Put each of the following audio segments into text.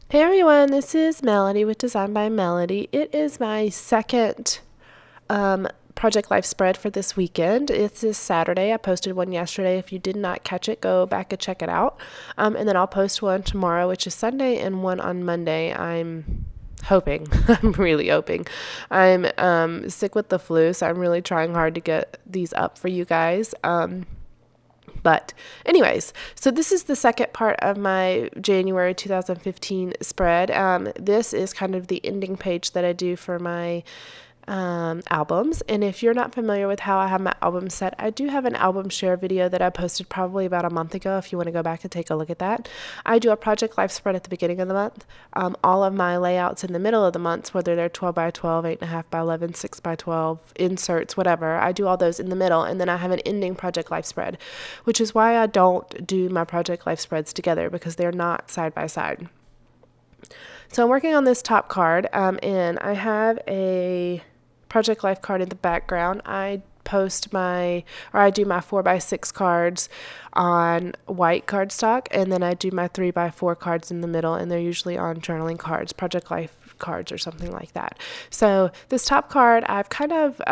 Hey everyone, this is Melody with Design by Melody. It is my second Project Life spread for this weekend. It's this Saturday. I posted one yesterday. If you did not catch it, go back and check it out. And then I'll post one tomorrow, which is Sunday, and one on Monday. I'm hoping. I'm really hoping. I'm sick with the flu, so I'm really trying hard to get these up for you guys. But anyways, so this is the second part of my January 2015 spread. This is kind of the ending page that I do for my albums. And if you're not familiar with how I have my album set, I do have an album share video that I posted probably about a month ago if you want to go back and take a look at that. I do a Project Life spread at the beginning of the month. All of my layouts in the middle of the months, whether they're 12 by 12, 8.5 by 11, 6 by 12, inserts, whatever, I do all those in the middle. And then I have an ending Project Life spread, which is why I don't do my Project Life spreads together because they're not side by side. So I'm working on this top card, and I have a Project Life card in the background. I do my 4x6 cards on white cardstock, and then I do my 3x4 cards in the middle, and they're usually on journaling cards, Project Life cards or something like that. So this top card, I've kind of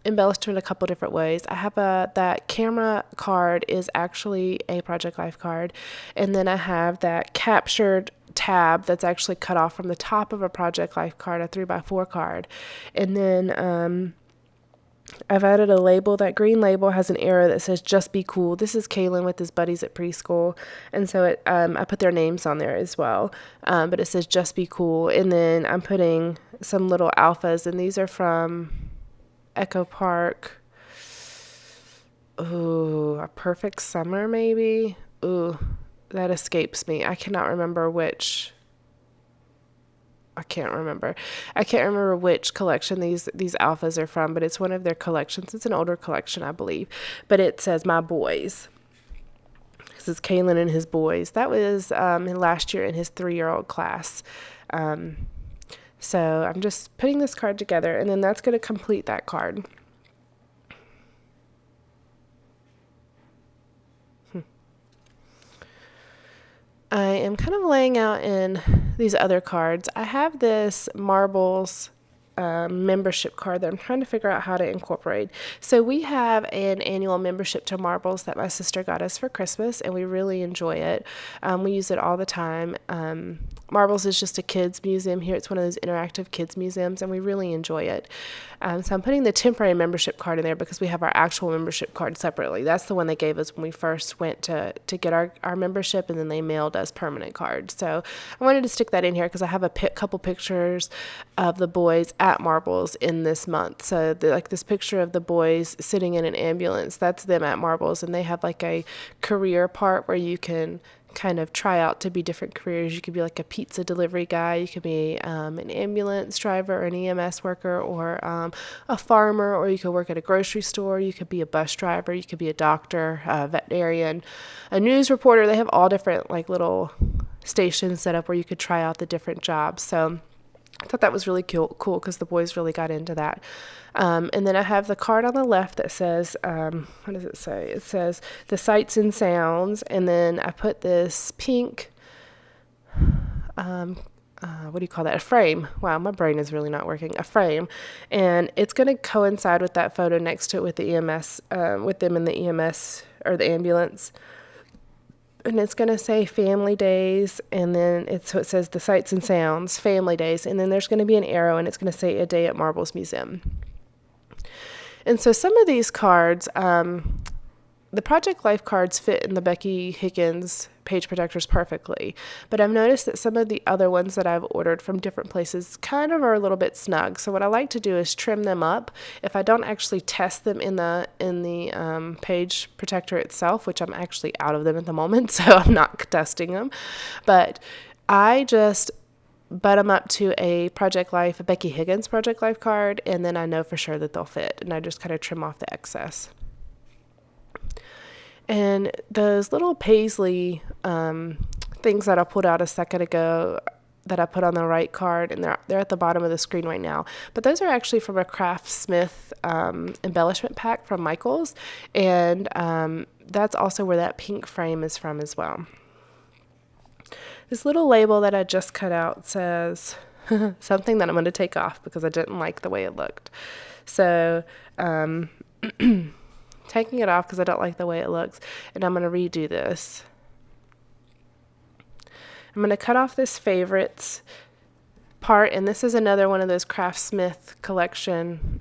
embellished it in a couple different ways. I have that camera card is actually a Project Life card, and then I have that captured tab that's actually cut off from the top of a Project Life card, a 3x4 card. And then I've added a label. That green label has an arrow that says "Just Be Cool." This is Kaylin with his buddies at preschool, and so I put their names on there as well. But it says "Just Be Cool," and then I'm putting some little alphas, and these are from Echo Park. Ooh, A Perfect Summer, maybe. Ooh, that escapes me. I cannot remember which. I can't remember. I can't remember which collection these alphas are from, but it's one of their collections. It's an older collection, I believe. But it says "My Boys." This is Kaylin and his boys. That was last year in his 3-year-old class. So I'm just putting this card together, and then that's going to complete that card. I am kind of laying out in these other cards. I have this marbles membership card that I'm trying to figure out how to incorporate. So we have an annual membership to Marbles that my sister got us for Christmas, and we really enjoy it. We use it all the time. Marbles is just a kids museum here. It's one of those interactive kids museums, and we really enjoy it. So I'm putting the temporary membership card in there because we have our actual membership card separately. That's the one they gave us when we first went to get our membership, and then they mailed us permanent cards. So I wanted to stick that in here because I have a couple pictures of the boys at Marbles in this month. So like this picture of the boys sitting in an ambulance, that's them at Marbles, and they have like a career part where you can kind of try out to be different careers. You could be like a pizza delivery guy, you could be an ambulance driver or an EMS worker, or a farmer, or you could work at a grocery store, you could be a bus driver, you could be a doctor, a veterinarian, a news reporter. They have all different like little stations set up where you could try out the different jobs. So I thought that was really cool because the boys really got into that. And then I have the card on the left that says, what does it say? It says the sights and sounds. And then I put this pink, what do you call that? A frame. Wow, my brain is really not working. A frame. And it's going to coincide with that photo next to it with the EMS, with them in the EMS or the ambulance. And it's going to say family days, and then so it says the sights and sounds, family days, and then there's going to be an arrow, and it's going to say a day at Marbles Museum. And so some of these cards, the Project Life cards fit in the Becky Higgins page protectors perfectly, but I've noticed that some of the other ones that I've ordered from different places kind of are a little bit snug. So what I like to do is trim them up. If I don't actually test them in the page protector itself, which I'm actually out of them at the moment, so I'm not testing them, but I just butt them up to a Becky Higgins Project Life card, and then I know for sure that they'll fit, and I just kind of trim off the excess. And those little paisley things that I pulled out a second ago that I put on the right card, and they're at the bottom of the screen right now. But those are actually from a Craftsmith embellishment pack from Michaels, and that's also where that pink frame is from as well. This little label that I just cut out says something that I'm going to take off because I didn't like the way it looked. So, taking it off because I don't like the way it looks, and I'm going to redo this. I'm going to cut off this favorites part, and this is another one of those Craftsmith collection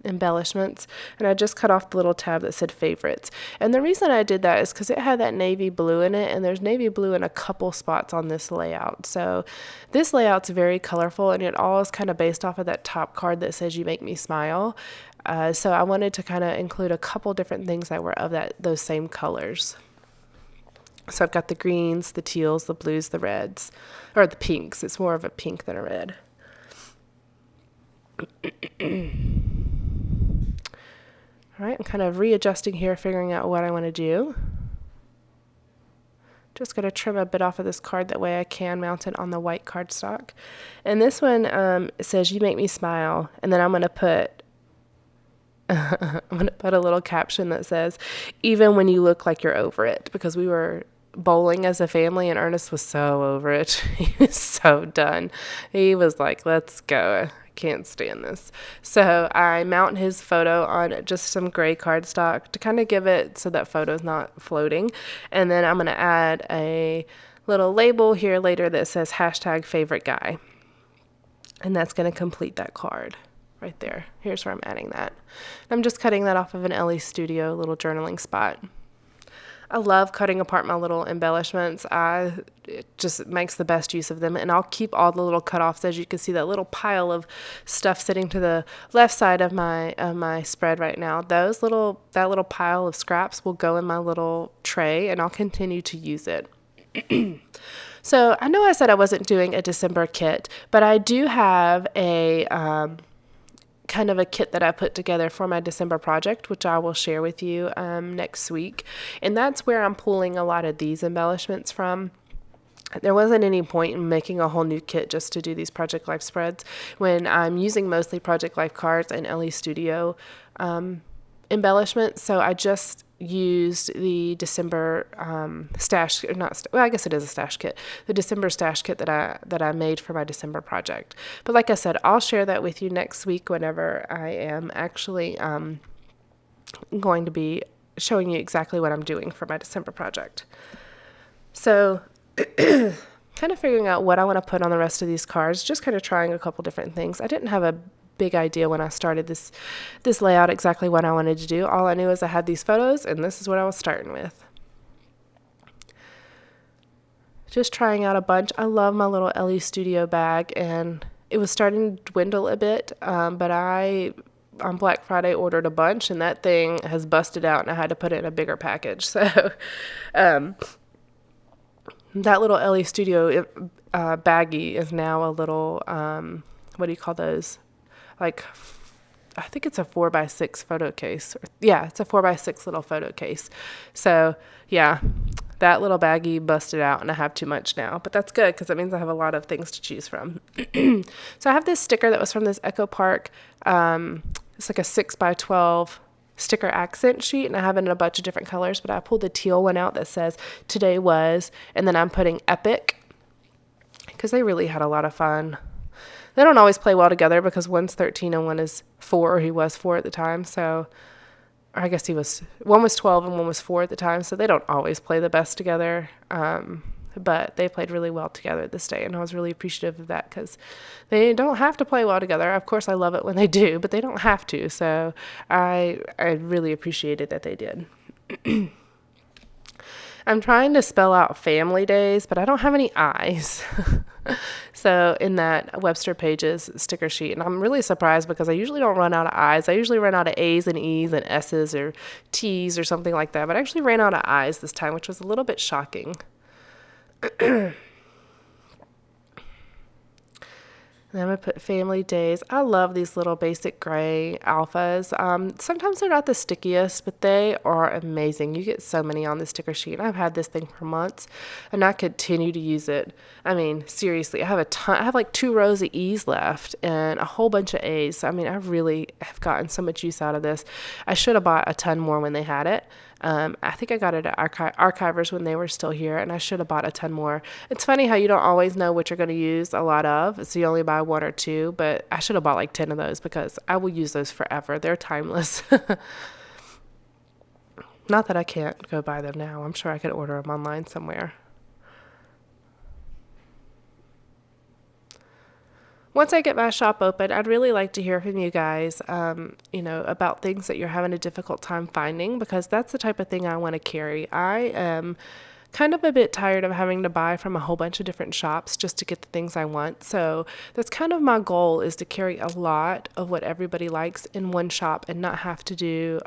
embellishments, and I just cut off the little tab that said favorites. And the reason I did that is because it had that navy blue in it, and there's navy blue in a couple spots on this layout. So this layout's very colorful, and it all is kind of based off of that top card that says "You Make Me Smile." So I wanted to kind of include a couple different things that were of those same colors. So I've got the greens, the teals, the blues, the reds, or the pinks. It's more of a pink than a red. All right, I'm kind of readjusting here, figuring out what I want to do. Just going to trim a bit off of this card, that way I can mount it on the white cardstock. And this one says "You Make Me Smile," and then I'm going to put a little caption that says, "Even when you look like you're over it," because we were bowling as a family and Ernest was so over it. He was so done. He was like, "Let's go. Can't stand this." So I mount his photo on just some gray cardstock to kind of give it so that photo's not floating. And then I'm going to add a little label here later that says #favorite_guy. And that's going to complete that card right there. Here's where I'm adding that. I'm just cutting that off of an Ellie Studio little journaling spot. I love cutting apart my little embellishments. It just makes the best use of them. And I'll keep all the little cutoffs. As you can see, that little pile of stuff sitting to the left side of my spread right now. That little pile of scraps will go in my little tray, and I'll continue to use it. So I know I said I wasn't doing a December kit, but I do have a kind of a kit that I put together for my December project, which I will share with you next week. And that's where I'm pulling a lot of these embellishments from. There wasn't any point in making a whole new kit just to do these Project Life spreads when I'm using mostly Project Life cards and Ellie Studio embellishments. So I just used the December stash, well, I guess it is a stash kit, the December stash kit that I made for my December project. But like I said, I'll share that with you next week whenever I am actually going to be showing you exactly what I'm doing for my December project. So kind of figuring out what I want to put on the rest of these cards, just kind of trying a couple different things. I didn't have a big idea when I started this layout exactly what I wanted to do. All I knew is I had these photos, and this is what I was starting with. Just trying out a bunch. I love my little Ellie Studio bag, and it was starting to dwindle a bit, but I on Black Friday ordered a bunch, and that thing has busted out, and I had to put it in a bigger package. So that little Ellie Studio baggie is now a little, what do you call those? Like, I think it's a 4x6 photo case. Yeah, it's a 4x6 little photo case. So yeah, that little baggie busted out, and I have too much now. But that's good because it means I have a lot of things to choose from. So I have this sticker that was from this Echo Park. It's like a 6x12 sticker accent sheet, and I have it in a bunch of different colors, but I pulled the teal one out that says "Today Was," and then I'm putting "Epic" because they really had a lot of fun. They don't always play well together because one's 13 and one is 4, or he was 4 at the time. So, or I guess one was 12 and one was 4 at the time. So they don't always play the best together. But they played really well together this day. And I was really appreciative of that because they don't have to play well together. Of course, I love it when they do, but they don't have to. So I really appreciated that they did. I'm trying to spell out family days, but I don't have any I's. So in that Webster Pages sticker sheet, and I'm really surprised because I usually don't run out of I's. I usually run out of A's and E's and S's or T's or something like that, but I actually ran out of I's this time, which was a little bit shocking. And I'm going to put family days. I love these little basic gray alphas. Sometimes they're not the stickiest, but they are amazing. You get so many on the sticker sheet. I've had this thing for months, and I continue to use it. I mean, seriously, I have a ton. I have like 2 rows of E's left and a whole bunch of A's. I mean, I really have gotten so much use out of this. I should have bought a ton more when they had it. I think I got it at Archivers when they were still here, and I should have bought a ton more. It's funny how you don't always know what you're going to use a lot of, so you only buy 1 or 2, but I should have bought like 10 of those because I will use those forever. They're timeless. Not that I can't go buy them now. I'm sure I could order them online somewhere. Once I get my shop open, I'd really like to hear from you guys, about things that you're having a difficult time finding, because that's the type of thing I want to carry. I am kind of a bit tired of having to buy from a whole bunch of different shops just to get the things I want. So that's kind of my goal, is to carry a lot of what everybody likes in one shop and not have to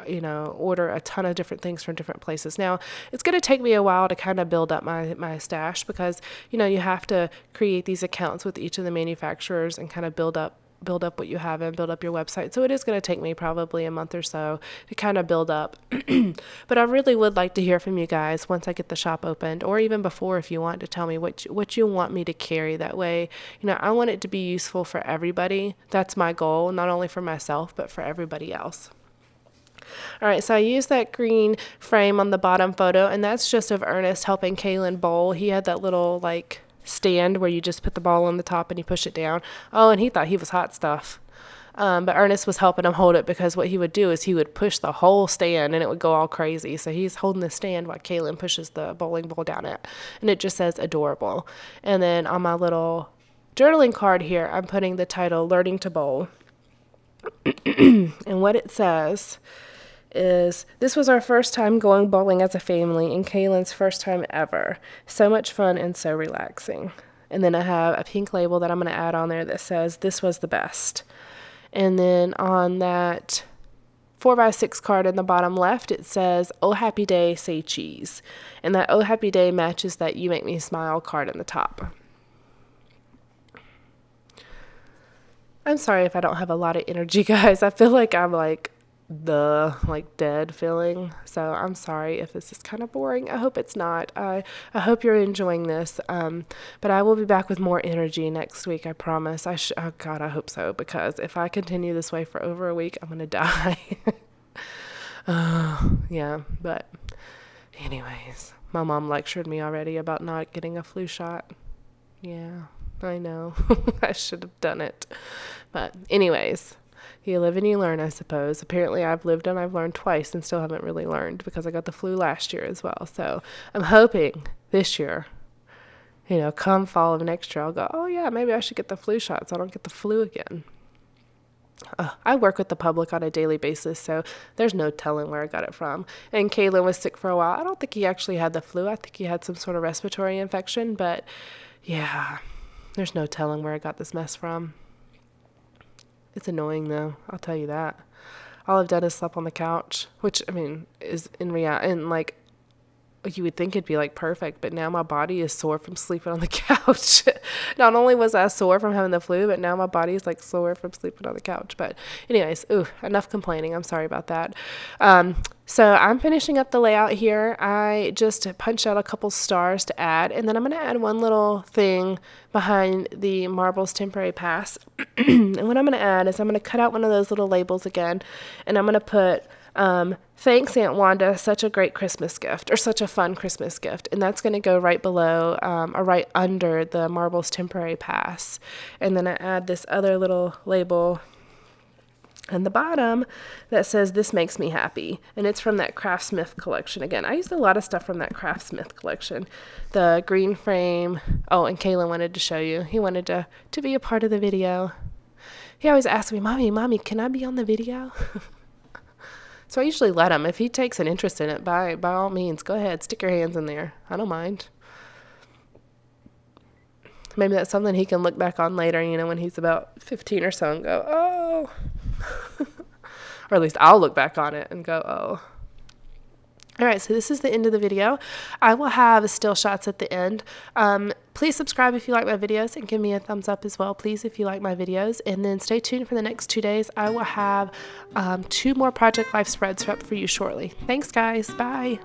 order a ton of different things from different places. Now, it's going to take me a while to kind of build up my stash, because, you have to create these accounts with each of the manufacturers and kind of build up what you have and build up your website. So it is going to take me probably a month or so to kind of build up. But I really would like to hear from you guys once I get the shop opened, or even before, if you want to tell me what you want me to carry. That way, I want it to be useful for everybody. That's my goal, not only for myself, but for everybody else. All right, so I used that green frame on the bottom photo, and that's just of Ernest helping Kaylin bowl. He had that little stand where you just put the ball on the top and you push it down. Oh, and he thought he was hot stuff. But Ernest was helping him hold it, because what he would do is he would push the whole stand and it would go all crazy. So he's holding the stand while Kaylin pushes the bowling ball down it. And it just says adorable. And then on my little journaling card here, I'm putting the title Learning to Bowl. And what it says is, this was our first time going bowling as a family and Kaylin's first time ever. So much fun and so relaxing. And then I have a pink label that I'm going to add on there that says, this was the best. And then on that 4x6 card in the bottom left, it says, oh happy day, say cheese. And that oh happy day matches that you make me smile card in the top. I'm sorry if I don't have a lot of energy, guys. I feel like I'm dead feeling, so I'm sorry if this is kind of boring. I hope it's not. I hope you're enjoying this, but I will be back with more energy next week, I promise. Oh God, I hope so, because if I continue this way for over a week, I'm gonna die. Yeah, but anyways, my mom lectured me already about not getting a flu shot. Yeah, I know. I should have done it, but anyways, you live and you learn, I suppose. Apparently I've lived and I've learned twice and still haven't really learned, because I got the flu last year as well. So I'm hoping this year, come fall of next year, I'll go, oh yeah, maybe I should get the flu shot so I don't get the flu again. I work with the public on a daily basis, so there's no telling where I got it from. And Kaylin was sick for a while. I don't think he actually had the flu. I think he had some sort of respiratory infection, but yeah, there's no telling where I got this mess from. It's annoying, though. I'll tell you that. All I've done is slept on the couch, which, is in reality, and you would think it'd be perfect, but now my body is sore from sleeping on the couch. Not only was I sore from having the flu, but now my body is sore from sleeping on the couch. But anyways, enough complaining. I'm sorry about that. So I'm finishing up the layout here. I just punched out a couple stars to add, and then I'm going to add one little thing behind the Marbles Temporary Pass. And what I'm going to add is I'm going to cut out one of those little labels again, and I'm going to put thanks Aunt Wanda, such a great Christmas gift, or such a fun Christmas gift. And that's going to go right below, or right under the Marbles Temporary Pass. And then I add this other little label on the bottom that says, this makes me happy. And it's from that Craftsmith collection. Again, I used a lot of stuff from that Craftsmith collection. The green frame. Oh, and Kaylin wanted to show you. He wanted to be a part of the video. He always asks me, Mommy, can I be on the video? So I usually let him. If he takes an interest in it, by all means, go ahead, stick your hands in there. I don't mind. Maybe that's something he can look back on later, when he's about 15 or so and go, oh. Or at least I'll look back on it and go, oh. All right, so this is the end of the video. I will have still shots at the end. Please subscribe if you like my videos, and give me a thumbs up as well, please, if you like my videos. And then stay tuned for the next 2 days. I will have 2 more Project Life spreads up for you shortly. Thanks, guys. Bye.